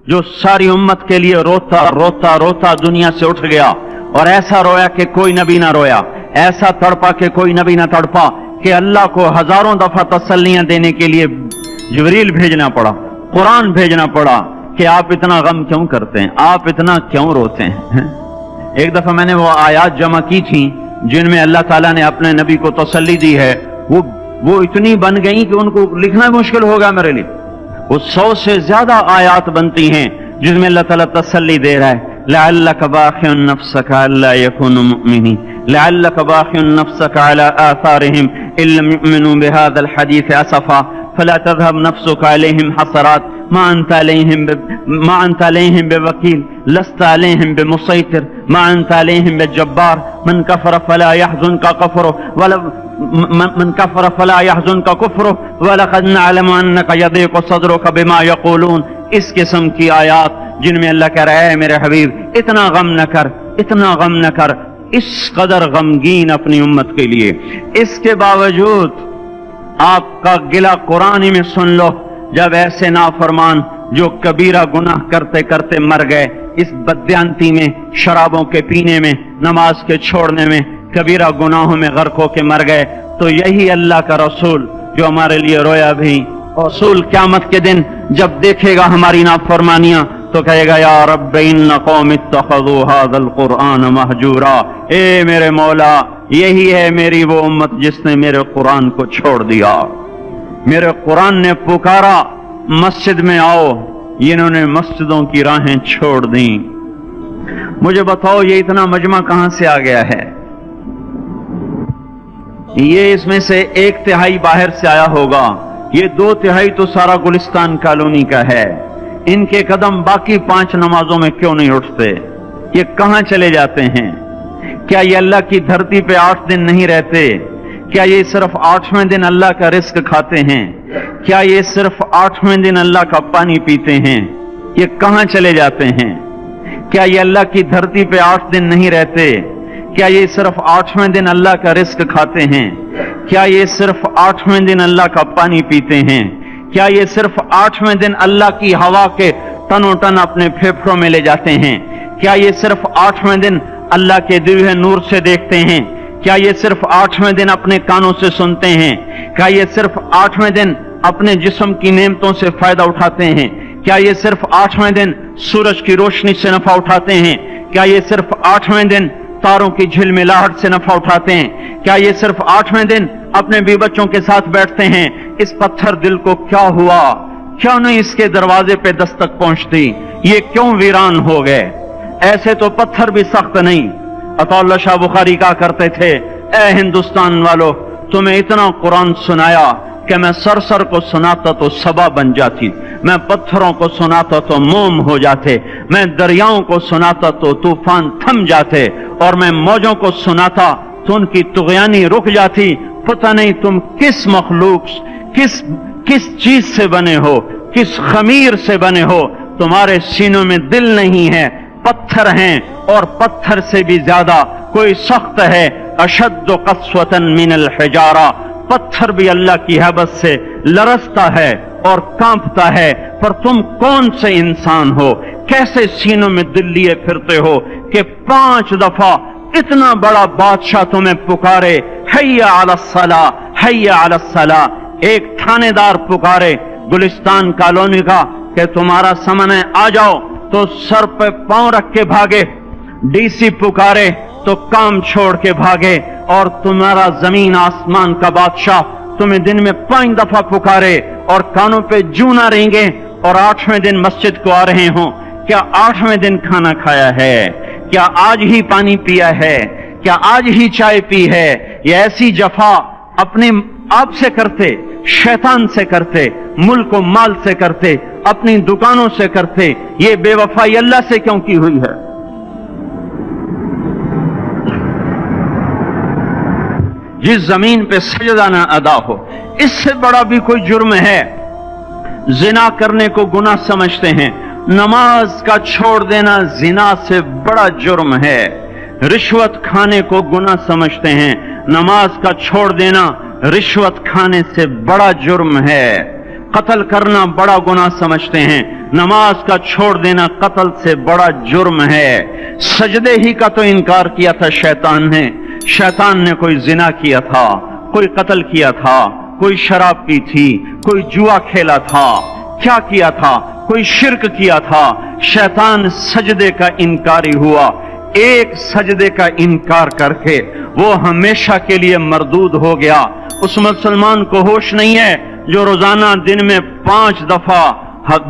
जो सारी उम्मत के लिए रोता रोता रोता दुनिया से उठ गया और ऐसा रोया कि कोई नबी ना रोया, ऐसा तड़पा कि कोई नबी ना तड़पा, कि अल्लाह को हजारों दफा तसल्लियां देने के लिए जिब्रील भेजना पड़ा, कुरान भेजना पड़ा कि आप इतना गम क्यों करते हैं, आप इतना क्यों रोते हैं। एक दफा मैंने वो आयात जमा की थी जिनमें अल्लाह ताला ने अपने नबी को तसल्ली दी है, वो इतनी बन गई कि उनको लिखना मुश्किल होगा मेरे लिए। वो 100 से ज्यादा आयात बनती हैं जिसमें अल्लाह ताला तसल्ली दे रहा है, लअल्लक बाखिउन नफ्सक अल्ला यकूनु मुमिनीन, लअल्लक बाखिउन नफ्सक अला आथारिहिम इल्लम युमिनू बिहाज़ल हदीस असफा फला तज़हब नफ्सुक अलैहिम हसरात मा अंत अलैहिम बिवकील लस्त अलैहिम बिमुसैतिर मा अंत अलैहिम बिजब्बार मन कफर फला यहज़ुनका कफरु मन कफर फला यहज़ुनका कुफ्रु वलक़द नअलमु अन्नका यदीक़ु सदरुका बिमा यक़ूलून। इस किस्म की आयात जिनमें अल्लाह कह रहा है मेरे हबीब इतना गम न कर, इतना गम न कर, इस कदर गमगीन अपनी उम्मत के लिए। इसके बावजूद आपका गिला कुरान ही में सुन लो, जब ऐसे नाफरमान जो कबीरा गुनाह करते करते मर गए, इस बदयांती में, शराबों के पीने में, नमाज के छोड़ने में, कबीरा गुनाहों में गर्क होके मर गए, तो यही अल्लाह का रसूल जो हमारे लिए रोया भी, रसूल क़यामत के दिन जब देखेगा हमारी नाफरमानियां तो कहेगा या रब्ब इन्न कौम इत्तखज़ू हाज़ल कुरआन महजूरा। ए मेरे मौला, यही है मेरी वो उम्मत जिसने मेरे कुरान को छोड़ दिया। मेरे कुरान ने पुकारा मस्जिद में आओ, इन्होंने मस्जिदों की राहें छोड़ दी। मुझे बताओ ये इतना मजमा कहां से आ गया है? ये इसमें से 1/3 बाहर से आया होगा, ये 2/3 तो सारा गुलिस्तान कॉलोनी का है। इनके कदम बाकी 5 नमाजों में क्यों नहीं उठते? ये कहां चले जाते हैं? क्या ये अल्लाह की धरती पे 8 दिन नहीं रहते? क्या ये सिर्फ 8वें दिन अल्लाह का रिस्क खाते हैं? क्या ये सिर्फ 8वें दिन अल्लाह का पानी पीते हैं? ये कहां चले जाते हैं? क्या ये अल्लाह की धरती पे 8 दिन नहीं रहते? क्या ये सिर्फ 8वें दिन अल्लाह का रिस्क खाते हैं? क्या ये सिर्फ 8वें दिन अल्लाह का पानी पीते हैं? क्या ये सिर्फ 8वें दिन अल्लाह की हवा के तनो तन अपने फेफड़ों में ले जाते हैं? क्या ये सिर्फ 8वें दिन अल्लाह के दिव्य नूर से देखते हैं? क्या ये सिर्फ 8वें दिन अपने कानों से सुनते हैं? क्या ये सिर्फ 8वें दिन अपने जिस्म की नेमतों से फायदा उठाते हैं? क्या ये सिर्फ 8वें दिन सूरज की रोशनी से नफा उठाते हैं? क्या ये सिर्फ 8वें दिन तारों की झिलमिलाहट से नफा उठाते हैं? क्या ये सिर्फ 8वें दिन अपने भी बच्चों के साथ बैठते हैं? इस पत्थर दिल को क्या हुआ? क्यों नहीं इसके दरवाजे पे दस्तक पहुंचती? ये क्यों वीरान हो गए? ऐसे तो पत्थर भी सख्त नहीं। अताउल्लाह शाह बुखारी कहा करते थे, ए हिंदुस्तान वालों, तुम्हें इतना कुरान सुनाया कि मैं सर को सुनाता तो सबा बन जाती, मैं पत्थरों को सुनाता तो मोम हो जाते, मैं दरियाओं को सुनाता तो तूफान थम जाते, और मैं मौजों को सुनाता तो उनकी तुगयानी रुक जाती। पता नहीं तुम किस मखलूक, किस चीज से बने हो, किस खमीर से बने हो, तुम्हारे सीनों में दिल नहीं है, पत्थर हैं, और पत्थर से भी ज्यादा कोई सख्त है। अशद्दु क़स्वतन मिनल हिजारा, पत्थर भी अल्लाह की हैबत से लरसता है और कांपता है। पर तुम कौन से इंसान हो, कैसे सीनों में दिल लिए फिरते हो कि 5 दफा इतना बड़ा बादशाह तुम्हें पुकारे, हैया अलस्सला, हैया अलस्सला। एक थानेदार पुकारे गुलिस्तान कॉलोनी का कि तुम्हारा सामान है, आ जाओ, तो सर पे पांव रख के भागे। डीसी पुकारे तो काम छोड़ के भागे, और तुम्हारा जमीन आसमान का बादशाह तुम्हें दिन में 5 दफा पुकारे और कानों पे जूं ना रेंगे, और 8वें दिन मस्जिद को आ रहे हों। क्या 8वें दिन खाना खाया है? क्या आज ही पानी पिया है? क्या आज ही चाय पी है? ये ऐसी जफा अपने आप से करते, शैतान से करते, मुल्क को माल से करते, अपनी दुकानों से करते, ये बेवफाई अल्लाह से क्यों की हुई है? जिस जमीन पे सजदा ना अदा हो, इससे बड़ा भी कोई जुर्म है? जिना करने को गुनाह समझते हैं, नमाज का छोड़ देना जिना से बड़ा जुर्म है। रिश्वत खाने को गुनाह समझते हैं, नमाज का छोड़ देना रिश्वत खाने से बड़ा जुर्म है। قتل کرنا بڑا گناہ سمجھتے ہیں، نماز کا چھوڑ دینا قتل سے بڑا جرم ہے۔ سجدے ہی کا تو انکار کیا تھا شیطان نے کوئی زنا کیا تھا، کوئی قتل کیا تھا، کوئی شراب پی تھی، کوئی جوا کھیلا تھا، کیا کیا تھا؟ کوئی شرک کیا تھا۔ شیطان سجدے کا انکاری ہوا، ایک سجدے کا انکار کر کے وہ ہمیشہ کے لیے مردود ہو گیا۔ اس مسلمان کو ہوش نہیں ہے جو روزانہ دن میں 5 دفعہ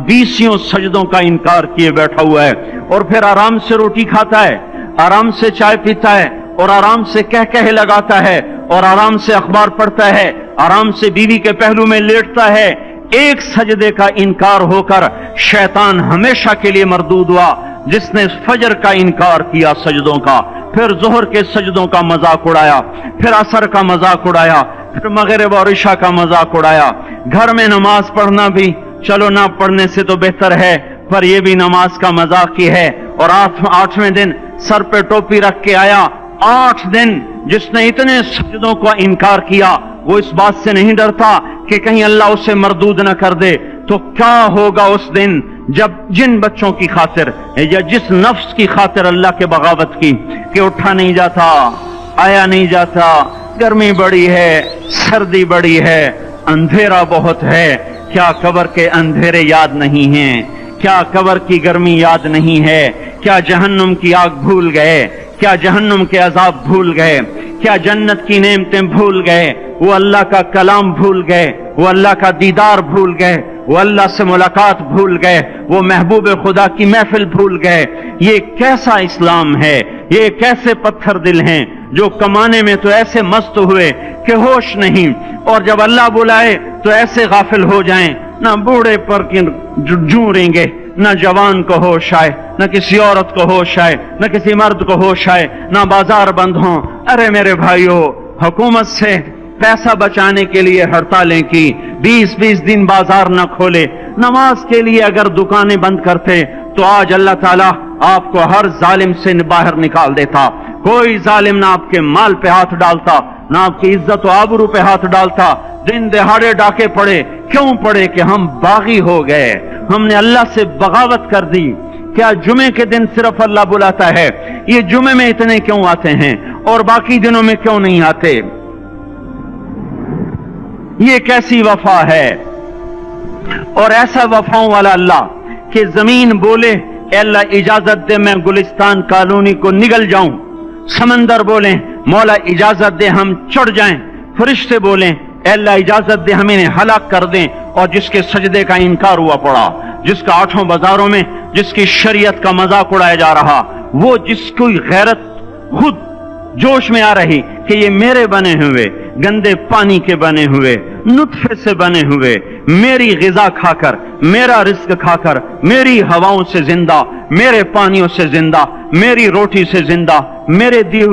20 سجدوں کا انکار کیے بیٹھا ہوا ہے، اور پھر آرام سے روٹی کھاتا ہے، آرام سے چائے پیتا ہے، اور آرام سے کہہ لگاتا ہے، اور آرام سے اخبار پڑھتا ہے، آرام سے بیوی کے پہلو میں لیٹتا ہے۔ ایک سجدے کا انکار ہو کر شیطان ہمیشہ کے لیے مردود ہوا۔ جس نے فجر کا انکار کیا سجدوں کا، پھر ظہر کے سجدوں کا مذاق اڑایا، پھر عصر کا مذاق اڑایا، پھر مغرب اور عشاء کا مذاق اڑایا۔ گھر میں نماز پڑھنا بھی چلو نہ پڑھنے سے تو بہتر ہے، پر یہ بھی نماز کا مذاق ہی ہے۔ اور 8ویں دن سر پہ ٹوپی رکھ کے آیا۔ 8 دن جس نے اتنے سجدوں کا انکار کیا، وہ اس بات سے نہیں ڈرتا کہ کہیں اللہ اسے مردود نہ کر دے، تو کیا ہوگا اس دن جب جن بچوں کی خاطر یا جس نفس کی خاطر اللہ کے بغاوت کی کہ اٹھا نہیں جاتا، آیا نہیں جاتا، گرمی بڑی ہے، سردی بڑی ہے، اندھیرا بہت ہے، کیا قبر کے اندھیرے یاد نہیں ہیں؟ کیا قبر کی گرمی یاد نہیں ہے؟ کیا جہنم کی آگ بھول گئے؟ کیا جہنم کے عذاب بھول گئے؟ کیا جنت کی نعمتیں بھول گئے؟ وہ اللہ کا کلام بھول گئے، وہ اللہ کا دیدار بھول گئے، وہ اللہ سے ملاقات بھول گئے، وہ محبوب خدا کی محفل بھول گئے۔ یہ کیسا اسلام ہے؟ یہ کیسے پتھر دل ہیں جو کمانے میں تو ایسے مست ہوئے کہ ہوش نہیں، اور جب اللہ بلائے تو ایسے غافل ہو جائیں، نہ بوڑھے پر جھوریں گے، نہ جوان کو ہوش آئے، نہ کسی عورت کو ہوش آئے، نہ کسی مرد کو ہوش آئے، نہ بازار بند ہوں۔ ارے میرے بھائیو، حکومت سے پیسہ بچانے کے لیے ہڑتالیں کی، 20 دن بازار نہ کھولے، نماز کے لیے اگر دکانیں بند کرتے تو آج اللہ تعالیٰ آپ کو ہر ظالم سے باہر نکال دیتا۔ کوئی ظالم نہ آپ کے مال پہ ہاتھ ڈالتا، نہ آپ کی عزت و آبرو پہ ہاتھ ڈالتا۔ دن دہاڑے ڈاکے پڑے، کیوں پڑے؟ کہ ہم باغی ہو گئے، ہم نے اللہ سے بغاوت کر دی۔ کیا جمعے کے دن صرف اللہ بلاتا ہے؟ یہ جمعے میں اتنے کیوں آتے ہیں اور باقی دنوں میں کیوں نہیں آتے؟ یہ کیسی وفا ہے؟ اور ایسا وفاؤں والا اللہ کہ زمین بولے اے اللہ اجازت دے میں گلستان کالونی کو نگل جاؤں، سمندر بولیں مولا اجازت دے ہم چڑھ جائیں، فرشتے بولیں اے اللہ اجازت دے ہم انہیں ہلاک کر دیں، اور جس کے سجدے کا انکار ہوا پڑا، جس کا 8 بازاروں میں جس کی شریعت کا مذاق اڑایا جا رہا، وہ جس کی غیرت خود جوش میں آ رہی کہ یہ میرے بنے ہوئے گندے پانی کے بنے ہوئے نطفے سے بنے ہوئے، میری غذا کھا کر، میرا رزق کھا کر، میری ہواؤں سے زندہ، میرے پانیوں سے زندہ، میری روٹی سے زندہ، میرے دیے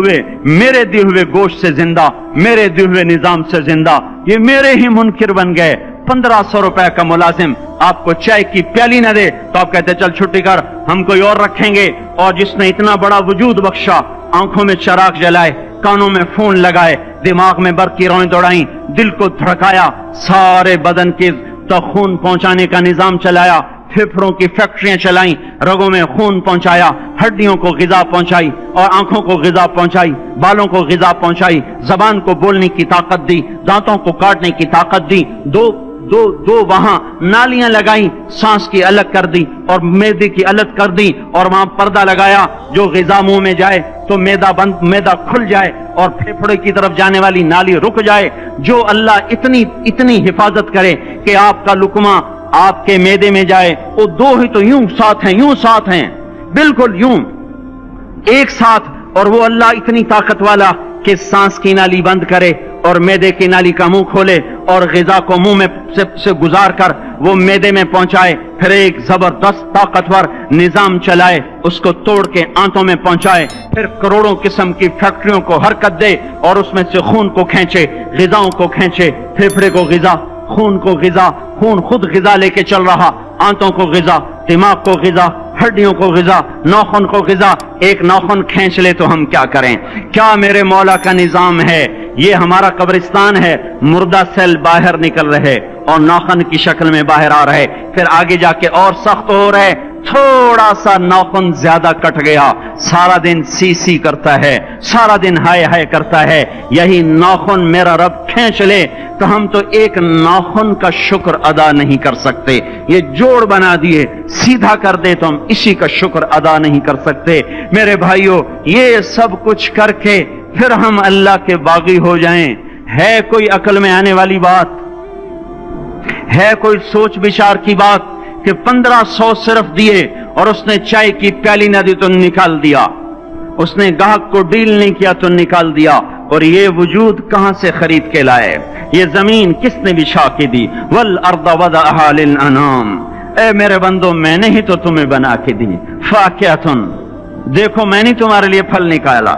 ہوئے گوشت سے زندہ، میرے دیے ہوئے نظام سے زندہ، یہ میرے ہی منکر بن گئے۔ 1500 روپے کا ملازم آپ کو چائے کی پیالی نہ دے تو آپ کہتے چل چھٹی کر، ہم کوئی اور رکھیں گے۔ اور جس نے اتنا بڑا وجود بخشا، آنکھوں میں چراغ جلائے، کانوں میں فون لگائے، دماغ میں برق کی روئیں دوڑائیں، دل کو دھڑکایا، سارے بدن کے تک خون پہنچانے کا نظام چلایا، پھیپھڑوں کی فیکٹریاں چلائیں، رگوں میں خون پہنچایا، ہڈیوں کو غذا پہنچائی، اور آنکھوں کو غذا پہنچائی، بالوں کو غذا پہنچائی، زبان کو بولنے کی طاقت دی، دانتوں کو کاٹنے کی طاقت دی، دو وہاں نالیاں لگائیں، سانس کی الگ کر دی اور معدے کی الگ کر دی، اور وہاں پردہ لگایا، جو غذا منہ میں جائے تو معدہ کھل جائے اور پھیپھڑے کی طرف جانے والی نالی رک جائے۔ جو اللہ اتنی حفاظت کرے کہ آپ کا لقمہ آپ کے معدے میں جائے، وہ دو ہی تو یوں ساتھ ہیں بالکل یوں ایک ساتھ، اور وہ اللہ اتنی طاقت والا کہ سانس کی نالی بند کرے اور معدے کی نالی کا منہ کھولے اور غذا کو منہ میں سے گزار کر وہ معدے میں پہنچائے، پھر ایک زبردست طاقتور نظام چلائے، اس کو توڑ کے آنتوں میں پہنچائے، پھر کروڑوں قسم کی فیکٹریوں کو حرکت دے اور اس میں سے خون کو کھینچے، غذاؤں کو کھینچے، پھیپھڑے کو غذا، خون کو غذا، خون خود غذا لے کے چل رہا، آنتوں کو غذا، دماغ کو غذا، ہڈیوں کو غذا، ناخن کو غذا۔ ایک ناخن کھینچ لے تو ہم کیا کریں؟ کیا میرے مولا کا نظام ہے؟ یہ ہمارا قبرستان ہے، مردہ سیل باہر نکل رہے، اور नाखन की शक्ल में बाहर आ रहे, फिर आगे जाके और सख्त हो रहे, थोड़ा सा नाखून ज्यादा कट गया, सारा दिन सी सी करता है, सारा दिन हाय हाय करता है, यही नाखून मेरा रब खींच ले तो हम तो एक नाखून का शुक्र अदा नहीं कर सकते। ये जोड़ बना दिए, सीधा कर दे तो हम इसी का शुक्र अदा नहीं कर सकते। मेरे भाइयों, ये सब कुछ करके फिर हम अल्लाह के बागी हो जाएं, है कोई अकल में आने वाली बात? है कोई सोच विचार की बात कि 1500 सिर्फ दिए और उसने चाय की प्याली न दी तो निकाल दिया, उसने गाहक को डील नहीं किया तो निकाल दिया, और ये वजूद कहां से खरीद के लाए? ये जमीन किसने बिछा के दी? वल अर्द वदअहा लिल अनाम, ए मेरे बंदो मैंने ही तो तुम्हें बना के दी। फाकिहतुन, देखो मैंने तुम्हारे लिए फल निकाला।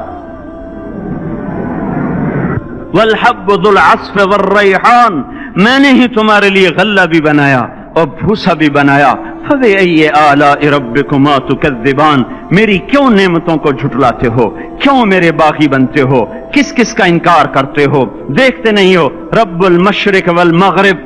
वल हब्बु दुल अस्फ वर रैहान, मैंने ही तुम्हारे लिए गल्ला भी बनाया और भूसा भी बनाया। फबिअय्यि आलाइ रब्बिकुमा तुकज़्ज़िबान, मेरी क्यों नेमतों को झुटलाते हो? क्यों मेरे बागी बनते हो? किस किस का इनकार करते हो? देखते नहीं हो रब्बुल मशरिक वल मगरिब,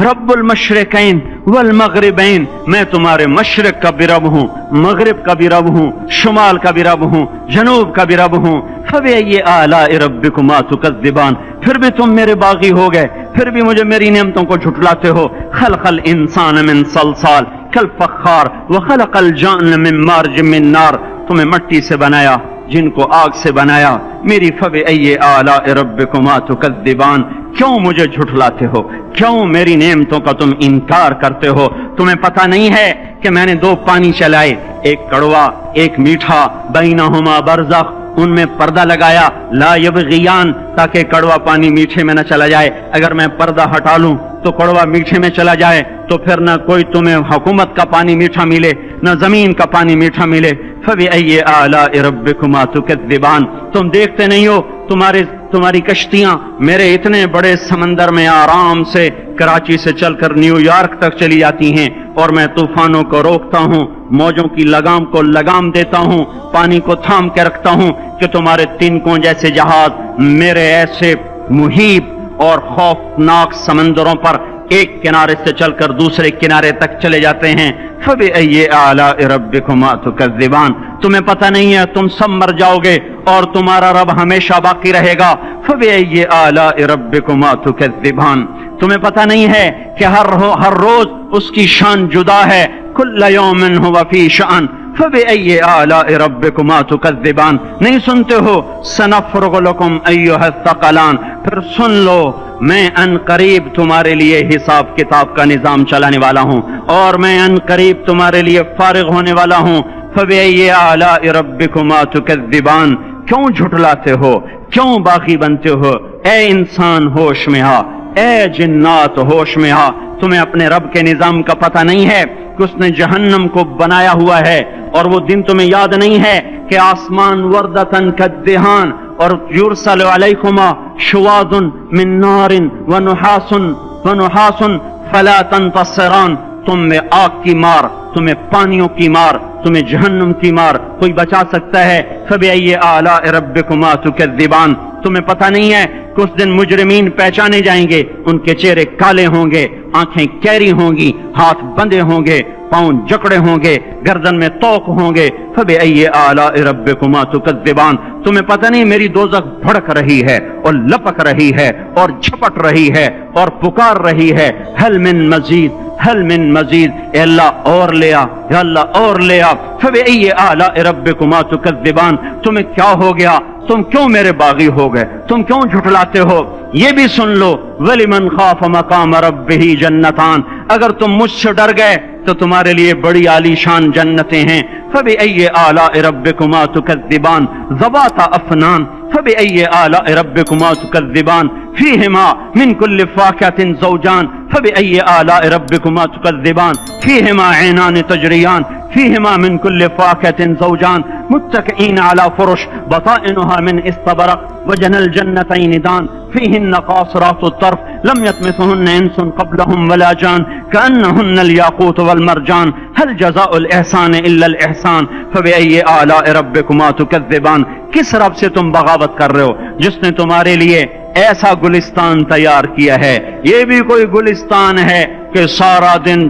रब्बुल मशरिकैन वल मगरिबैन, मैं तुम्हारे मशरिक का भी रब हूँ, मगरिब का भी रब हूँ, शुमाल का भी रब हूँ, जनूब का भी रब हूँ। फबिअय्यि आलाइ रब्बिकुमा तुकज़्ज़िबान, फिर भी तुम मेरे बागी हो गए, फिर भी मुझे मेरी नेमतों को झुटलाते हो। खलक़ल इंसान मिन सलसाल कल फख्खार व खलक़ल जान मिन मार्ज मिन नार, तुम्हें मट्टी से बनाया, जिनको आग से बनाया। मेरी फबिअय्यि आलाइ रब्बिकुमा तुकज़्ज़िबान, क्यों मुझे झुठलाते हो? क्यों मेरी नेमतों का तुम इनकार करते हो? तुम्हें पता नहीं है कि मैंने दो पानी चलाए, एक कड़वा एक मीठा, बैनहुमा बरज़ख, उनमें पर्दा लगाया, ला यबग़ियान, ताकि कड़वा पानी मीठे में न चला जाए। अगर मैं पर्दा हटा लूं तो कड़वा मीठे में चला जाए तो फिर न कोई तुम्हें हुकूमत का पानी मीठा मिले, न जमीन का पानी मीठा मिले। फबिअय्यि आलाइ रब्बिकुमा तुकज़्ज़िबान, तुम देखते नहीं हो तुम्हारी कश्तियां मेरे इतने बड़े समंदर में आराम से कराची से चलकर न्यूयॉर्क तक चली जाती हैं, और मैं तूफानों को रोकता हूं, मौजों की लगाम को लगाम देता हूं, पानी को थाम के रखता हूं कि तुम्हारे तिनकों जैसे जहाज मेरे ऐसे मुहीब और खौफनाक समंदरों पर एक किनारे से चलकर दूसरे किनारे तक चले जाते हैं। फबिअय्यि आलाइ रब्बिकुमा तुकज़्ज़िबान, तुम्हें पता नहीं है तुम सब मर जाओगे और तुम्हारा रब हमेशा बाकी रहेगा। फबिअय्यि आलाइ रब्बिकुमा तुकज़्ज़िबान, तुम्हें पता नहीं है कि हर रोज उसकी शान जुदा है। कुल्ल यौमिन हुवा फी शान फबिअय्यि आलाइ रब्बिकुमा तुकज़्ज़िबान, नहीं सुनते हो? सनफ़्रुग़ु लकुम अय्युहस्सक़लान, फिर सुन लो मैं अनकरीब तुम्हारे लिए हिसाब किताब का निजाम चलाने वाला हूँ, और मैं अनकरीब तुम्हारे लिए फारिग होने वाला हूँ। फबिअय्यि आलाइ रब्बिकुमा तुकज़्ज़िबान, क्यों झुठलाते हो? क्यों बाकी बनते हो? ए इंसान होश में आ, ए जिन्नात होश में आ, तुम्हें अपने रब के निजाम का पता नहीं है कि उसने जहन्नम को बनाया हुआ है, और वो दिन तुम्हें याद नहीं है कि आसमान वर्दतन कद्दिहान और युरसलु अलैकुमा शुवादुन मिन नारिन व नुहासुन फला तंतसिरान, तुम में आग की मार, तुम्हें पानियों की मार, तुम्हें जहन्नम की मार कोई बचा सकता है? फबिअय्यि आलाइ रब्बिकुमा तुकज़्ज़िबान, तुम्हें पता नहीं है कि उस दिन मुजरिमीन पहचाने जाएंगे, उनके चेहरे काले होंगे, आंखें कैरी होंगी, हाथ बंधे होंगे, पांव जकड़े होंगे, गर्दन में तोक होंगे। फबिअय्यि आलाइ रब्बिकुमा तुकज़्ज़िबान, तुम्हें पता नहीं मेरी दोज़ख भड़क रही है और लपक रही है और झपट रही है और पुकार रही है, हल मिन मजीद, हल मिन मजीद, ए अल्लाह और ले आ, या अल्लाह और ले आ। फबिअय्यि आलाइ रब्बिकुमा तुकज़्ज़िबान, तुम्हें क्या हो गया? तुम क्यों मेरे बागी हो गए? तुम क्यों झुठलाते हो? ये भी सुन लो, वलिमन खाफ मकाम रब्बिही जन्नतान, अगर तुम मुझसे डर गए तो तुम्हारे लिए बड़ी आलीशान जन्नतें हैं। फबिअय्यि आलाइ रब्बिकुमा तुकज़्ज़िबान ज़वाता अफ़नान फबिअय्यि आलाइ रब्बिकुमा तुकज़्ज़िबान फ़ीहिमा मिन कुल्लि फ़ाकिहतिन ज़ौजान फबिअय्यि आलाइ रब्बिकुमा तुकज़्ज़िबान फ़ीहिमा ऐनान तजरियान فیہما من کل فاکہۃ زوجان متکئین علی فرش بطائنها من استبرق وجنى الجنتین دان فیہن قاصرات الطرف لم یطمثهن انس قبلهم ولا جان کأنهن الياقوت والمرجان هل جزاء الاحسان الا الاحسان فبأي آلاء ربکما تکذبان۔ کس رب سے تم بغاوت کر رہے ہو جس نے تمہارے لیے ایسا گلستان تیار کیا ہے؟ یہ بھی کوئی گلستان ہے کہ سارا دن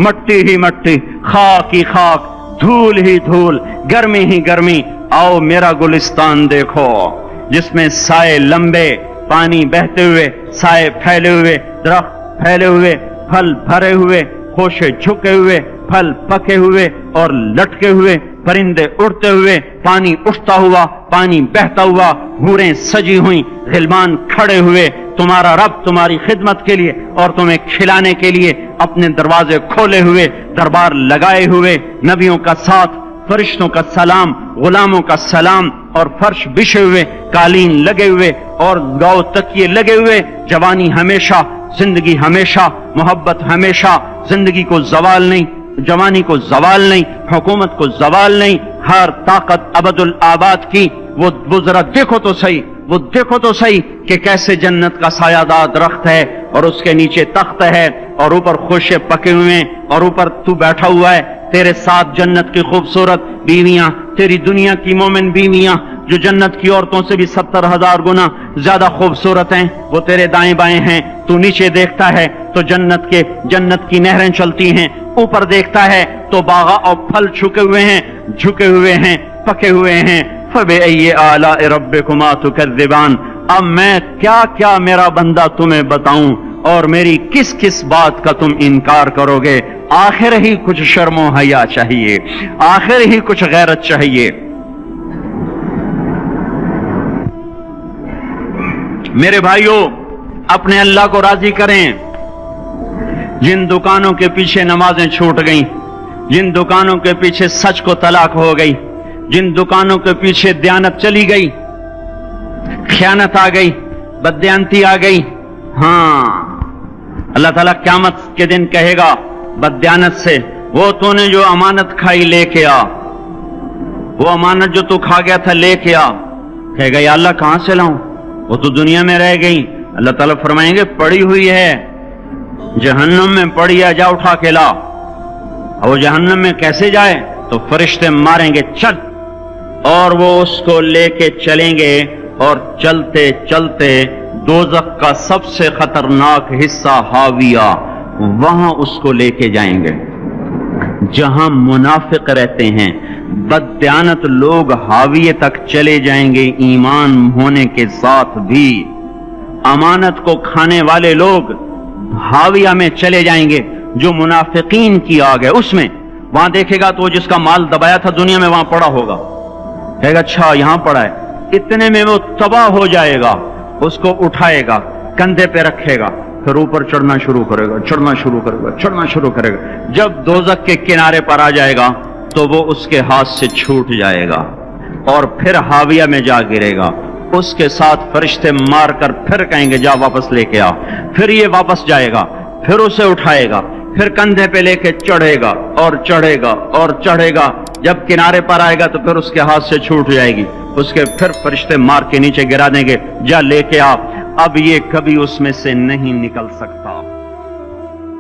مٹی ہی مٹی، خاک ہی خاک، دھول ہی دھول، گرمی ہی گرمی۔ آؤ میرا گلستان دیکھو جس میں سائے لمبے، پانی بہتے ہوئے، سائے پھیلے ہوئے، درخت پھیلے ہوئے، پھل بھرے ہوئے، خوشے جھکے ہوئے، پھل پکے ہوئے اور لٹکے ہوئے، پرندے اڑتے ہوئے، پانی اٹھتا ہوا، پانی بہتا ہوا، حوریں سجی ہوئیں، غلمان کھڑے ہوئے، تمہارا رب تمہاری خدمت کے لیے اور تمہیں کھلانے کے لیے اپنے دروازے کھولے ہوئے، دربار لگائے ہوئے، نبیوں کا ساتھ، فرشتوں کا سلام، غلاموں کا سلام، اور فرش بچھے ہوئے، قالین لگے ہوئے اور گاؤ تکیے لگے ہوئے، جوانی ہمیشہ، زندگی ہمیشہ، محبت ہمیشہ، زندگی کو زوال نہیں، جوانی کو زوال نہیں، حکومت کو زوال نہیں، ہر طاقت ابد الآباد کی۔ وہ ذرا دیکھو تو صحیح، وہ دیکھو تو صحیح کہ کیسے جنت کا سایہ دار درخت ہے اور اس کے نیچے تخت ہے اور اوپر خوشے پکے ہوئے ہیں اور اوپر تو بیٹھا ہوا ہے، تیرے ساتھ جنت کی خوبصورت بیویاں، تیری دنیا کی مومن بیویاں جو جنت کی عورتوں سے بھی 70,000 گنا زیادہ خوبصورت ہیں، وہ تیرے دائیں بائیں ہیں۔ تو نیچے دیکھتا ہے تو جنت کی نہریں چلتی ہیں، اوپر دیکھتا ہے تو باغ اور پھل جھکے ہوئے ہیں، پکے ہوئے ہیں۔ فَبِأَيِّ آلَاءِ رَبِّكُمَا تُكَذِّبَانِ۔ اب میں کیا کیا میرا بندہ تمہیں بتاؤں اور میری کس کس بات کا تم انکار کرو گے؟ آخر ہی کچھ شرم و حیا چاہیے، آخر ہی کچھ غیرت چاہیے۔ میرے بھائیوں، اپنے اللہ کو راضی کریں۔ جن دکانوں کے پیچھے نمازیں چھوٹ گئیں، جن دکانوں کے پیچھے سچ کو طلاق ہو گئی، جن دکانوں کے پیچھے دیانت چلی گئی، خیانت آ گئی، بددیانتی آ گئی، ہاں اللہ تعالیٰ قیامت کے دن کہے گا بددیانت سے، وہ تو نے جو امانت کھائی لے کے آ، وہ امانت جو تو کھا گیا تھا لے کے آ۔ کہے گا یا اللہ کہاں سے لاؤں، وہ تو دنیا میں رہ گئی۔ اللہ تعالیٰ فرمائیں گے پڑی ہوئی ہے جہنم میں، پڑی ہے، جا اٹھا کے لا۔ اور وہ جہنم میں کیسے جائے؟ تو فرشتے ماریں گے چل، اور وہ اس کو لے کے چلیں گے، اور چلتے چلتے دوزخ کا سب سے خطرناک حصہ حاویہ، وہاں اس کو لے کے جائیں گے جہاں منافق رہتے ہیں۔ بددیانت لوگ حاویہ تک چلے جائیں گے ایمان ہونے کے ساتھ بھی، امانت کو کھانے والے لوگ حاویہ میں چلے جائیں گے جو منافقین کی آگ ہے اس میں۔ وہاں دیکھے گا تو جس کا مال دبایا تھا دنیا میں وہاں پڑا ہوگا، کہے گا اچھا یہاں پڑا ہے، اتنے میں وہ تباہ ہو جائے گا، اس کو اٹھائے گا، کندھے پہ رکھے گا، پھر اوپر چڑھنا شروع کرے گا، چڑھنا شروع کرے گا، چڑھنا شروع کرے گا۔ جب دوزخ کے کنارے پر آ جائے گا تو وہ اس کے ہاتھ سے چھوٹ جائے گا اور پھر حاویہ میں جا گرے گا۔ اس کے ساتھ فرشتے مار کر پھر کہیں گے جا واپس لے کے آ، پھر یہ واپس جائے گا، پھر اسے اٹھائے گا، پھر کندھے پہ لے کے چڑھے گا اور چڑھے گا اور چڑھے گا۔ جب کنارے پر آئے گا تو پھر اس کے ہاتھ سے چھوٹ جائے گی، اس کے پھر فرشتے مار کے نیچے گرا دیں گے جا لے کے آ۔ اب یہ کبھی اس میں سے نہیں نکل سکتا۔